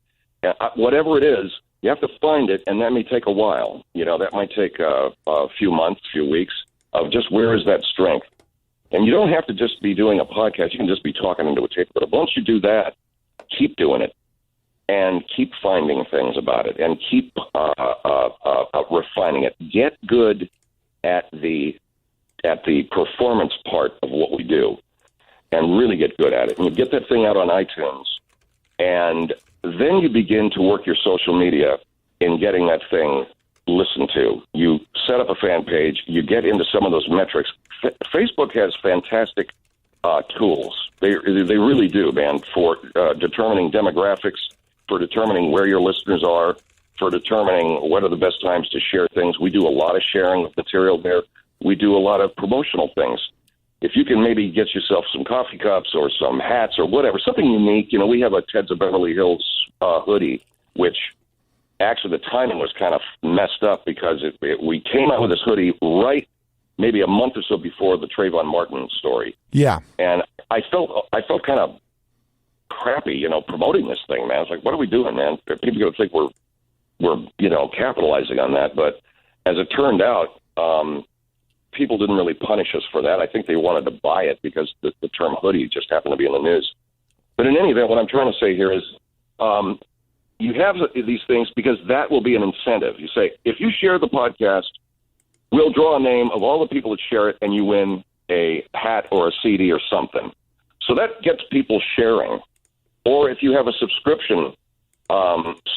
whatever it is, you have to find it, and that may take a while. That might take a few months, few weeks of just where is that strength. And you don't have to just be doing a podcast. You can just be talking into a tape. But once you do that, keep doing it and keep finding things about it and keep refining it. Get good at the performance part of what we do and really get good at it. And you get that thing out on iTunes, and then you begin to work your social media in getting that thing listened to. You set up a fan page. You get into some of those metrics. Facebook has fantastic tools. They really do, man, for determining demographics, for determining where your listeners are, for determining what are the best times to share things. We do a lot of sharing of material there. We do a lot of promotional things. If you can maybe get yourself some coffee cups or some hats or whatever, something unique. We have a Ted's of Beverly Hills hoodie, which actually the timing was kind of messed up because we came out with this hoodie right maybe a month or so before the Trayvon Martin story. Yeah. And I felt kind of crappy, promoting this thing, man. I was like, what are we doing, man? People are going to think we're capitalizing on that. But as it turned out, people didn't really punish us for that. I think they wanted to buy it because the term hoodie just happened to be in the news. But in any event, what I'm trying to say here is you have these things because that will be an incentive. You say, if you share the podcast, we'll draw a name of all the people that share it, and you win a hat or a CD or something. So that gets people sharing. Or if you have a subscription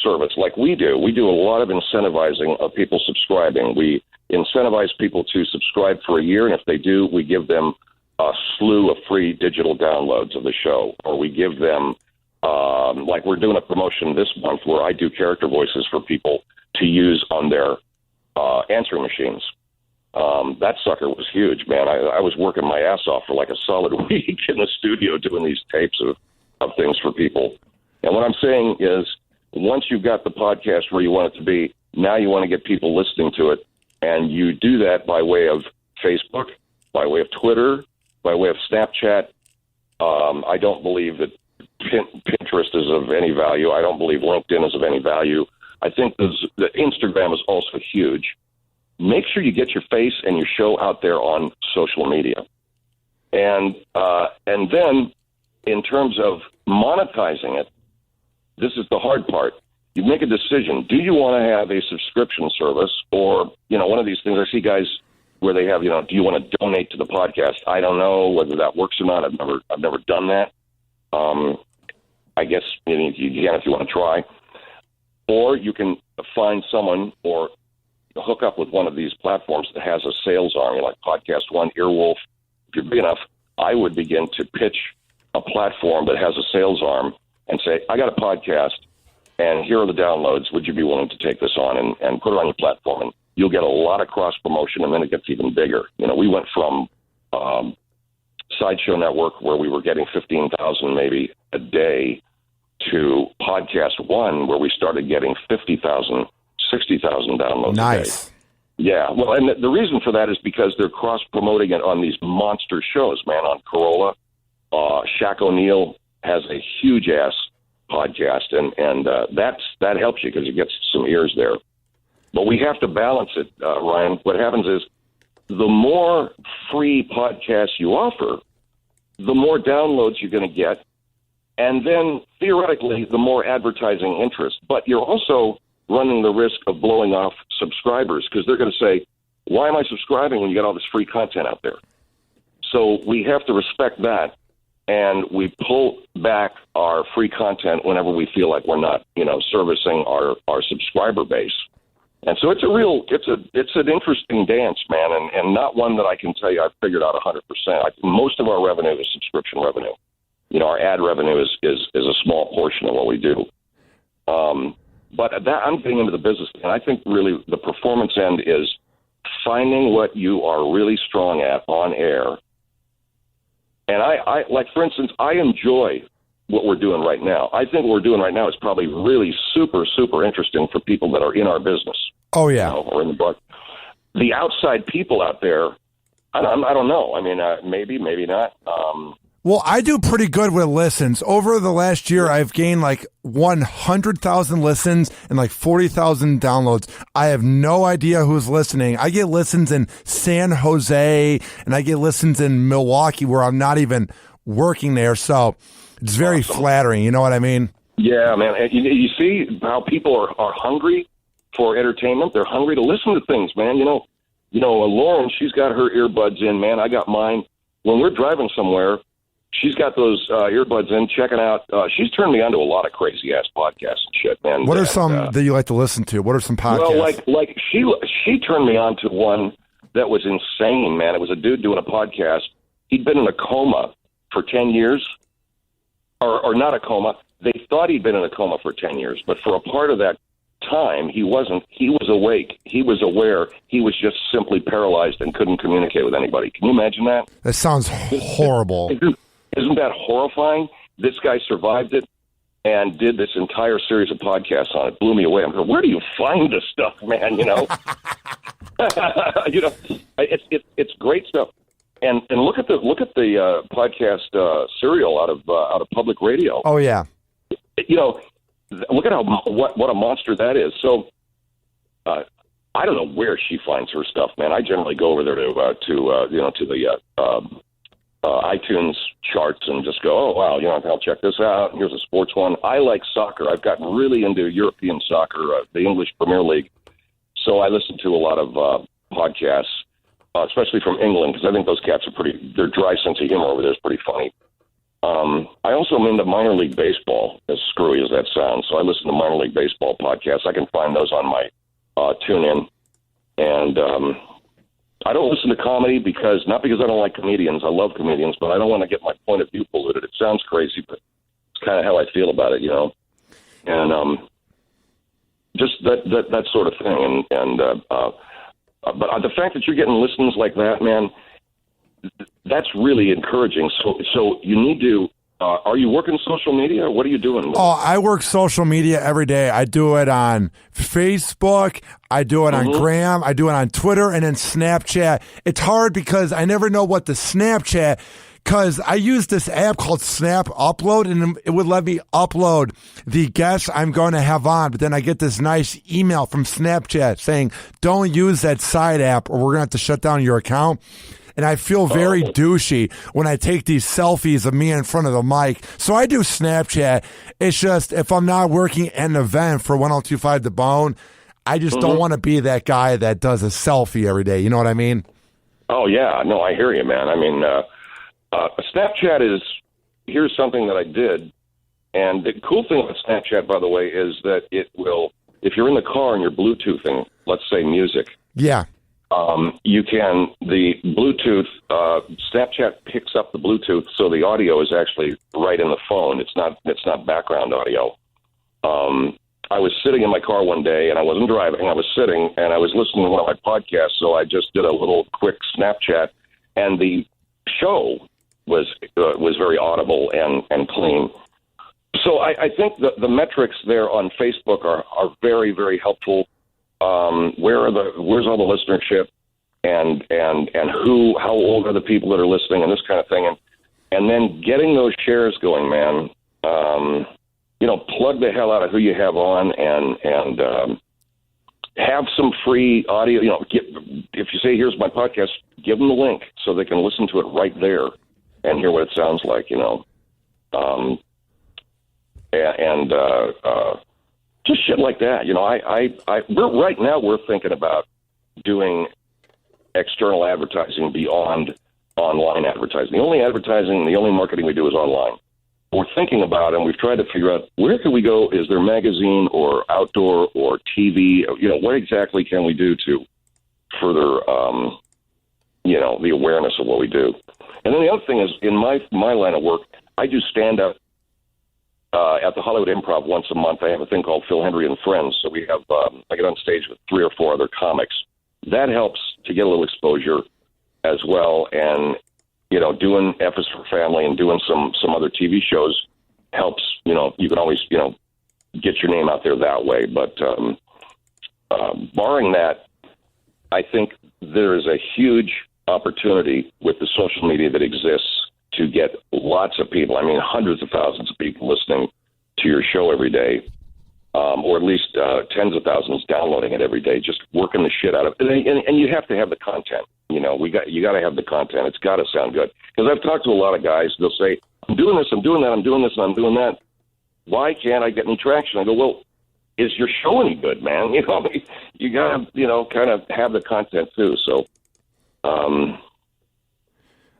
service like we do a lot of incentivizing of people subscribing. We incentivize people to subscribe for a year, and if they do, we give them a slew of free digital downloads of the show. Or we give them, like we're doing a promotion this month where I do character voices for people to use on their answering machines. That sucker was huge, man. I was working my ass off for like a solid week in the studio doing these tapes of things for people. And what I'm saying is once you've got the podcast where you want it to be, now you want to get people listening to it. And you do that by way of Facebook, by way of Twitter, by way of Snapchat. I don't believe that Pinterest is of any value. I don't believe LinkedIn is of any value. I think that Instagram is also huge. Make sure you get your face and your show out there on social media. And then in terms of monetizing it, this is the hard part. You make a decision. Do you want to have a subscription service or, one of these things I see guys where they have, do you want to donate to the podcast? I don't know whether that works or not. I've never done that. I guess you can if you want to try. Or you can find someone or hook up with one of these platforms that has a sales arm, like Podcast One, Earwolf. If you're big enough, I would begin to pitch a platform that has a sales arm and say, I got a podcast, and here are the downloads. Would you be willing to take this on and put it on your platform? And you'll get a lot of cross-promotion, and then it gets even bigger. We went from Sideshow Network, where we were getting 15,000 maybe a day, to Podcast One, where we started getting 50,000, 60,000 downloads nice. A day. Yeah, well, and the reason for that is because they're cross-promoting it on these monster shows, man, on Corolla. Shaq O'Neal has a huge-ass podcast, and that helps you because it gets some ears there. But we have to balance it, Ryan. What happens is the more free podcasts you offer, the more downloads you're going to get, and then theoretically, the more advertising interest. But you're also running the risk of blowing off subscribers because they're going to say, why am I subscribing when you got all this free content out there? So we have to respect that, and we pull back our free content whenever we feel like we're not, servicing our subscriber base. And so it's an interesting dance, man, and not one that I can tell you I've figured out 100%. Most of our revenue is subscription revenue. Our ad revenue is a small portion of what we do. But I'm getting into the business, and I think really the performance end is finding what you are really strong at on air. And I like, for instance, I enjoy what we're doing right now. I think what we're doing right now is probably really super, super interesting for people that are in our business. Oh, yeah. Or in the book. The outside people out there, I don't know. I mean, maybe not. Well, I do pretty good with listens. Over the last year, I've gained like 100,000 listens and like 40,000 downloads. I have no idea who's listening. I get listens in San Jose, and I get listens in Milwaukee where I'm not even working there. So it's very flattering. You know what I mean? Yeah, man. And you see how people are hungry for entertainment? They're hungry to listen to things, man. Lauren, she's got her earbuds in, man. I got mine. When we're driving somewhere, she's got those earbuds in, checking out. She's turned me on to a lot of crazy-ass podcasts and shit, man. What are some that you like to listen to? What are some podcasts? Well, like she turned me on to one that was insane, man. It was a dude doing a podcast. He'd been in a coma for 10 years, or not a coma. They thought he'd been in a coma for 10 years, but for a part of that time, he wasn't. He was awake. He was aware. He was just simply paralyzed and couldn't communicate with anybody. Can you imagine that? That sounds horrible. Isn't that horrifying? This guy survived it and did this entire series of podcasts on it. Blew me away. I'm like, where do you find this stuff, man? It's great stuff. And look at the podcast serial out of public radio. Oh yeah. Look at what a monster that is. So I don't know where she finds her stuff, man. I generally go over there to the iTunes charts and just go, oh, wow, I'll check this out. Here's a sports one. I like soccer. I've gotten really into European soccer, the English Premier League. So I listen to a lot of podcasts, especially from England, because I think those cats are their dry sense of humor over there is pretty funny. I also am into minor league baseball, as screwy as that sounds. So I listen to minor league baseball podcasts. I can find those on my TuneIn. And I don't listen to comedy not because I don't like comedians. I love comedians, but I don't want to get my point of view polluted. It sounds crazy, but it's kind of how I feel about it, And just that sort of thing. But the fact that you're getting listens like that, man, that's really encouraging. So you need to. Are you working social media? What are you doing? Oh, I work social media every day. I do it on Facebook. I do it on Gram. I do it on Twitter and then Snapchat. It's hard because I never know what to Snapchat because I use this app called Snap Upload, and it would let me upload the guests I'm going to have on. But then I get this nice email from Snapchat saying, don't use that side app or we're going to have to shut down your account. And I feel very douchey when I take these selfies of me in front of the mic. So I do Snapchat. It's just if I'm not working at an event for 1025 The Bone, I just don't want to be that guy that does a selfie every day. You know what I mean? Oh, yeah. No, I hear you, man. I mean, Snapchat here's something that I did. And the cool thing about Snapchat, by the way, is that it will, if you're in the car and you're Bluetoothing, let's say music. Yeah. The Bluetooth, Snapchat picks up the Bluetooth, so the audio is actually right in the phone. It's not background audio. I was sitting in my car one day, and I wasn't driving. I was sitting, and I was listening to one of my podcasts, so I just did a little quick Snapchat, and the show was very audible and clean. So I think the metrics there on Facebook are very, very helpful. Where's all the listenership and how old are the people that are listening and this kind of thing. And then getting those shares going, man. plug the hell out of who you have on and have some free audio. If you say, here's my podcast, give them the link so they can listen to it right there and hear what it sounds like, just shit like that. Right now we're thinking about doing external advertising beyond online advertising. The only marketing we do is online. We're thinking about, and we've tried to figure out, where can we go? Is there magazine or outdoor or TV? What exactly can we do to further, the awareness of what we do? And then the other thing is, in my line of work, I do stand-up at the Hollywood Improv once a month. I have a thing called Phil Hendrie and Friends. So we have, I get on stage with 3 or 4 other comics. That helps to get a little exposure as well. And, doing F is for Family and doing some other TV shows helps. You can always, get your name out there that way. But barring that, I think there is a huge opportunity with the social media that exists to get lots of people, hundreds of thousands of people listening to your show every day, or at least tens of thousands downloading it every day, just working the shit out of it. And you have to have the content. You got to have the content. It's got to sound good. Because I've talked to a lot of guys. They'll say, I'm doing this, I'm doing that, I'm doing this, and I'm doing that. Why can't I get any traction? I go, well, is your show any good, man? You got to, kind of have the content too. So,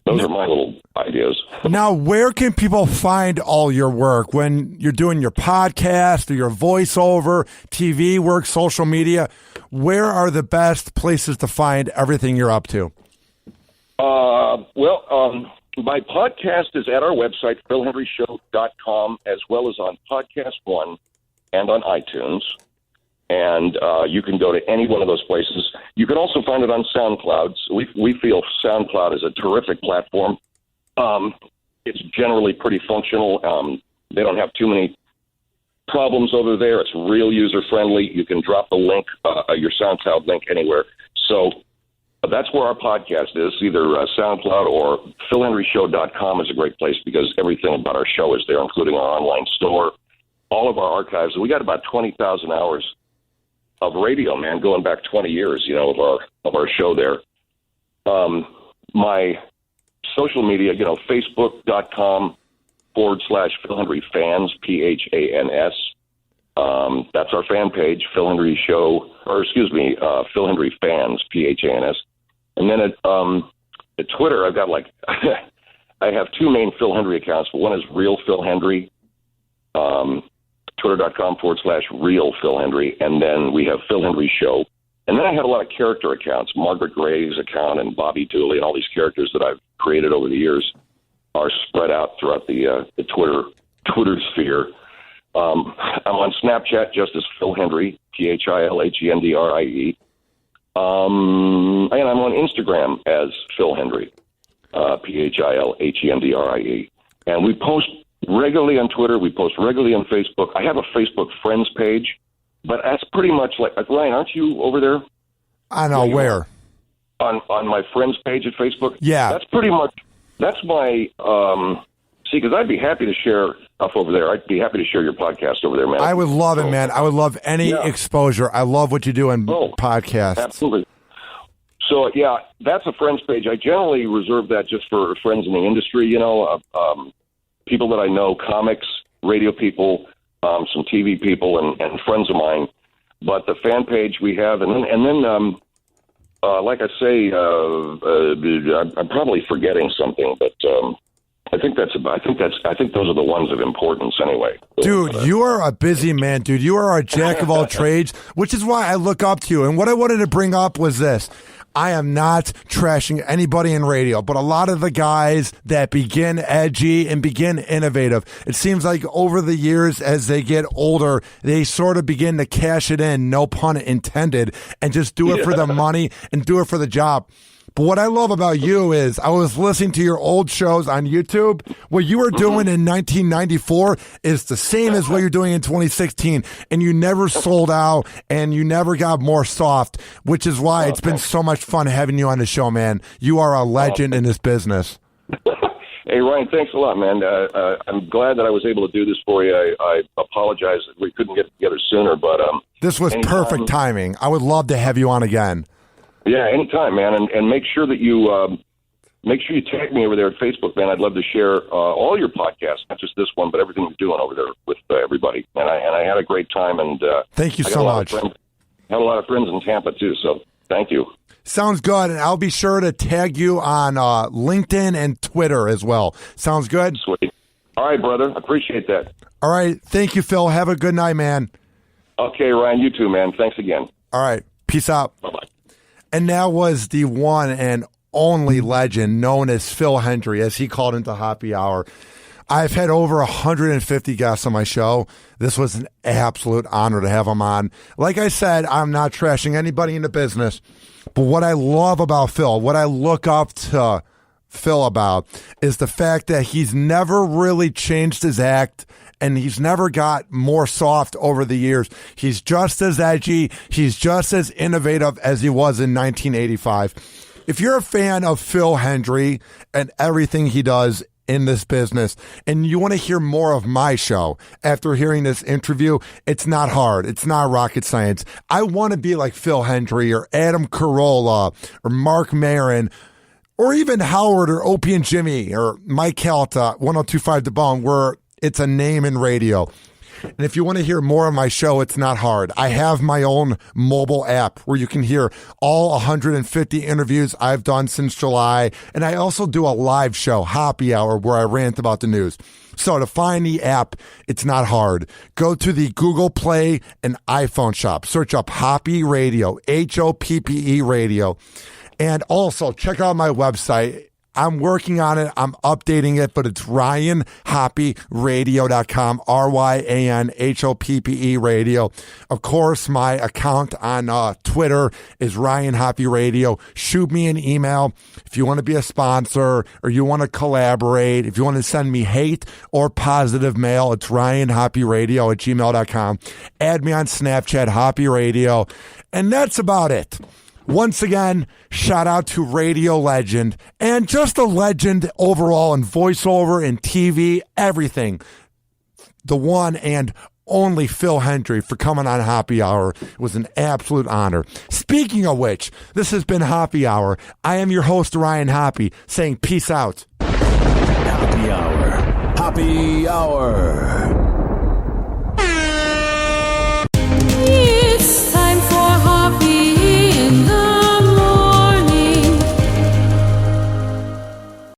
those are my little ideas. Now, where can people find all your work when you're doing your podcast or your voiceover, TV work, social media? Where are the best places to find everything you're up to? My podcast is at our website, philhendrieshow.com, as well as on Podcast One and on iTunes. And you can go to any one of those places. You can also find it on SoundCloud. So we feel SoundCloud is a terrific platform. It's generally pretty functional. They don't have too many problems over there. It's real user-friendly. You can drop the link, your SoundCloud link anywhere. So that's where our podcast is, either SoundCloud or philhendrieshow.com is a great place because everything about our show is there, including our online store, all of our archives. We got about 20,000 hours of radio, man, going back 20 years, of our show there. My social media, Facebook.com /Phil Hendrie Fans, PHANS. That's our fan page, Phil Hendrie Show, Phil Hendrie Fans, PHANS. And then at Twitter, I've got I have 2 main Phil Hendrie accounts, but one is Real Phil Hendrie, Twitter.com /Real Phil Hendrie, and then we have Phil Hendrie Show. And then I have a lot of character accounts. Margaret Gray's account and Bobby Dooley and all these characters that I've created over the years are spread out throughout the Twitter sphere. I'm on Snapchat just as Phil Hendrie, PHILHENDRIE. And I'm on Instagram as Phil Hendrie, PHILHENDRIE. And we post regularly on Twitter. We post regularly on Facebook. I have a Facebook Friends page, but that's pretty much Ryan, aren't you over there? I know where. On my Friends page at Facebook? Yeah. That's pretty much, that's my, because I'd be happy to share stuff over there. I'd be happy to share your podcast over there, man. I would love it, man. I would love any exposure. I love what you do in podcasts. Absolutely. So, yeah, that's a Friends page. I generally reserve that just for friends in the industry, people that I know, comics, radio people, some TV people, and friends of mine. But the fan page we have, and then like I say, I'm probably forgetting something, but I think those are the ones of importance anyway. Dude, you are a busy man, dude. You are a jack of all trades, which is why I look up to you. And what I wanted to bring up was this. I am not trashing anybody in radio, but a lot of the guys that begin edgy and begin innovative, it seems like over the years as they get older, they sort of begin to cash it in, no pun intended, and just do it for the money and do it for the job. But what I love about you is I was listening to your old shows on YouTube. What you were doing in 1994 is the same as what you're doing in 2016. And you never sold out and you never got more soft, which is why it's been so much fun having you on the show, man. You are a legend in this business. Hey, Ryan, thanks a lot, man. I'm glad that I was able to do this for you. I apologize that we couldn't get together sooner, but this was perfect timing. I would love to have you on again. Yeah, anytime, man. And make sure that you tag me over there at Facebook, man. I'd love to share all your podcasts, not just this one, but everything you're doing over there with everybody. And I had a great time. And thank you so much. Had a lot of friends in Tampa too. So thank you. Sounds good, and I'll be sure to tag you on LinkedIn and Twitter as well. Sounds good? Sweet. All right, brother. Appreciate that. All right. Thank you, Phil. Have a good night, man. Okay, Ryan. You too, man. Thanks again. All right. Peace out. Bye-bye. And that was the one and only legend known as Phil Hendrie, as he called into Happy Hour. I've had over 150 guests on my show. This was an absolute honor to have him on. Like I said, I'm not trashing anybody in the business. But what I love about Phil, what I look up to Phil about, is the fact that he's never really changed his act and he's never got more soft over the years. He's just as edgy. He's just as innovative as he was in 1985. If you're a fan of Phil Hendrie and everything he does in this business, and you want to hear more of my show after hearing this interview, it's not hard. It's not rocket science. I want to be like Phil Hendrie or Adam Carolla or Mark Maron or even Howard or Opie and Jimmy or Mike Calta, 102.5 The Bone, where it's a name in radio. And if you want to hear more of my show, it's not hard. I have my own mobile app where you can hear all 150 interviews I've done since July. And I also do a live show, Happy Hour, where I rant about the news. So to find the app, it's not hard. Go to the Google Play and iPhone shop. Search up Hoppe Radio, Hoppe Radio. And also check out my website. I'm working on it. I'm updating it, but it's RyanHoppeRadio.com, RyanHoppe Radio. Of course, my account on Twitter is Ryan Hoppe Radio. Shoot me an email if you want to be a sponsor or you want to collaborate. If you want to send me hate or positive mail, it's RyanHoppeRadio@gmail.com. Add me on Snapchat, Hoppe Radio. And that's about it. Once again, shout out to radio legend and just a legend overall in voiceover and TV, everything. The one and only Phil Hendrie for coming on Happy Hour. It was an absolute honor. Speaking of which, this has been Happy Hour. I am your host, Ryan Hoppe, saying peace out. Happy Hour. Happy Hour.